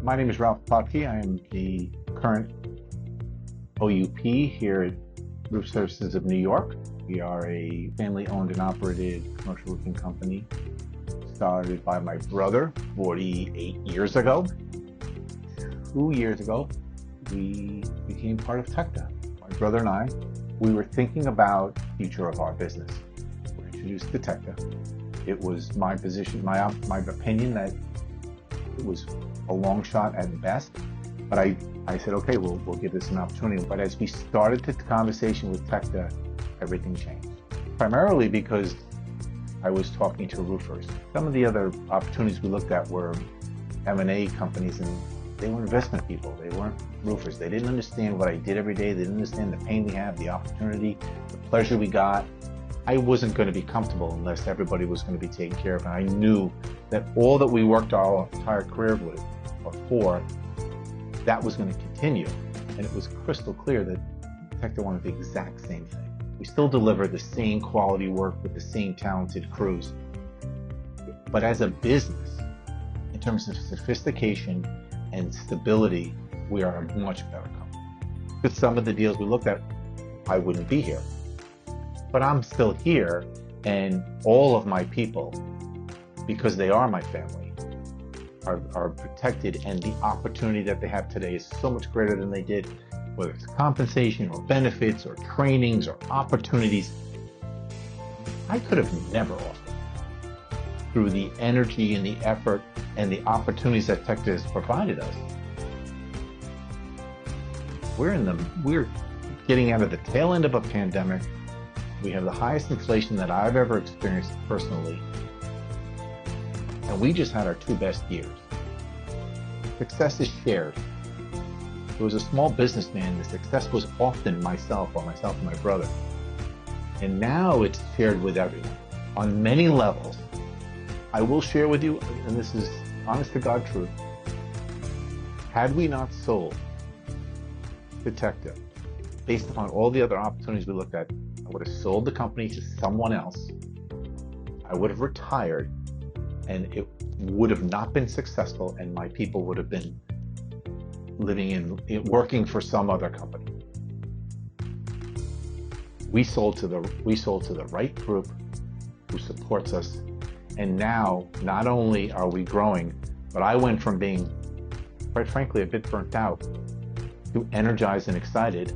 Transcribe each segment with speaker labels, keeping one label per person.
Speaker 1: My name is Ralph Plotke. I am the current OUP here at Roof Services of New York. We are a family-owned and operated commercial roofing company started by my brother 48 years ago. 2 years ago, we became part of Tecta. My brother and I, we were thinking about the future of our business. We were introduced to Tecta. It was my position, my opinion that it was a long shot at best, but I said, okay, we'll give this an opportunity. But as we started the conversation with Tecta, everything changed. Primarily because I was talking to roofers. Some of the other opportunities we looked at were M&A companies, and they were investment people. They weren't roofers. They didn't understand what I did every day. They didn't understand the pain we have, the opportunity, the pleasure we got. I wasn't going to be comfortable unless everybody was going to be taken care of. And I knew that all that we worked our entire career with or for, that was going to continue. And it was crystal clear that Tecta wanted the exact same thing. We still deliver the same quality work with the same talented crews. But as a business, in terms of sophistication and stability, we are a much better company. With some of the deals we looked at, I wouldn't be here. But I'm still here, and all of my people, because they are my family, are protected, and the opportunity that they have today is so much greater than they did, whether it's compensation or benefits or trainings or opportunities. I could have never offered through the energy and the effort and the opportunities that Tecta has provided us. We're getting out of the tail end of a pandemic. We have the highest inflation that I've ever experienced personally. And we just had our two best years. Success is shared. It was a small businessman. The success was often myself and my brother. And now it's shared with everyone on many levels. I will share with you, and this is honest to God truth, had we not sold to Tecta, based upon all the other opportunities we looked at, I would have sold the company to someone else. I would have retired, and it would have not been successful, and my people would have been working for some other company. We sold to the right group who supports us, and now not only are we growing, but I went from being, quite frankly, a bit burnt out to energized and excited.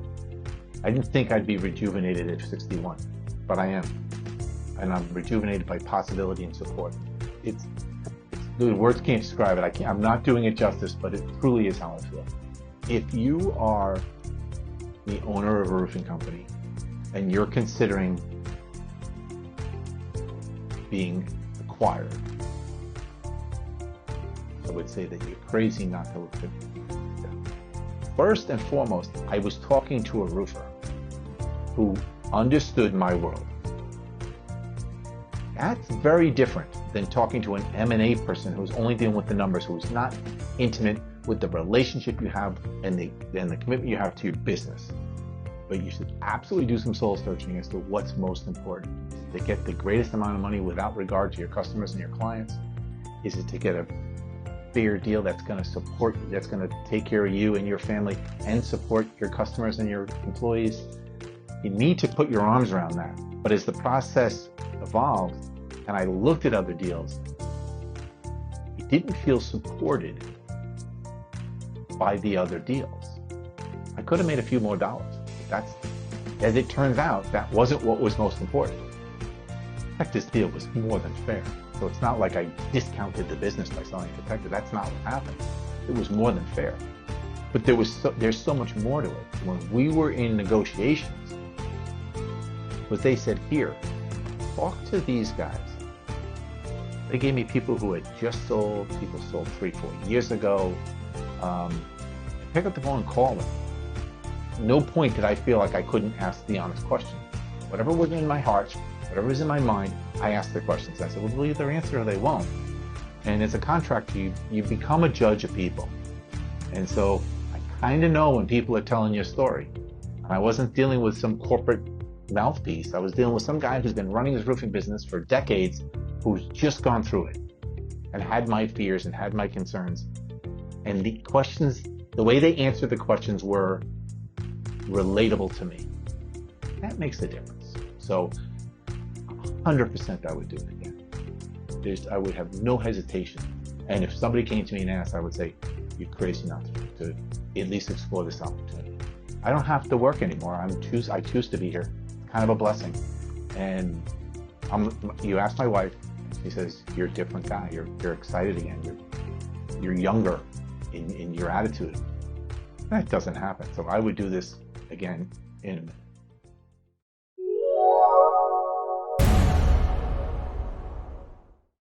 Speaker 1: I didn't think I'd be rejuvenated at 61, but I am. And I'm rejuvenated by possibility and support. The words can't describe it. I'm not doing it justice, but it truly is how I feel. If you are the owner of a roofing company and you're considering being acquired, I would say that you're crazy not to look at it. First and foremost, I was talking to a roofer who understood my world. That's very different than talking to an M&A person who's only dealing with the numbers, who's not intimate with the relationship you have and the commitment you have to your business. But you should absolutely do some soul searching as to what's most important. Is it to get the greatest amount of money without regard to your customers and your clients? Is it to get a fair deal that's going to support you, that's going to take care of you and your family and support your customers and your employees? You need to put your arms around that. But as the process evolved and I looked at other deals, it didn't feel supported by the other deals. I could have made a few more dollars. But as it turns out, that wasn't what was most important. In fact, this deal was more than fair. So it's not like I discounted the business by selling to Tecta. That's not what happened. It was more than fair. But there's so much more to it. When we were in negotiations, was they said, here, talk to these guys. They gave me people who had just sold, people sold 3-4 years ago. Pick up the phone and call them. No point did I feel like I couldn't ask the honest question. Whatever was in my heart, whatever was in my mind, I asked the questions. I said, well, they'll either answer or they won't. And as a contractor, you become a judge of people. And so I kind of know when people are telling you a story. And I wasn't dealing with some corporate mouthpiece. I was dealing with some guy who's been running his roofing business for decades, who's just gone through it and had my fears and had my concerns. And the way they answered the questions were relatable to me. That makes a difference. So 100% I would do it again. I would have no hesitation. And if somebody came to me and asked, I would say, you're crazy not to at least explore this opportunity. I don't have to work anymore. I choose to be here. It's kind of a blessing. And you ask my wife, she says, you're a different guy. You're excited again. You're younger in your attitude. That doesn't happen. So I would do this again in a minute.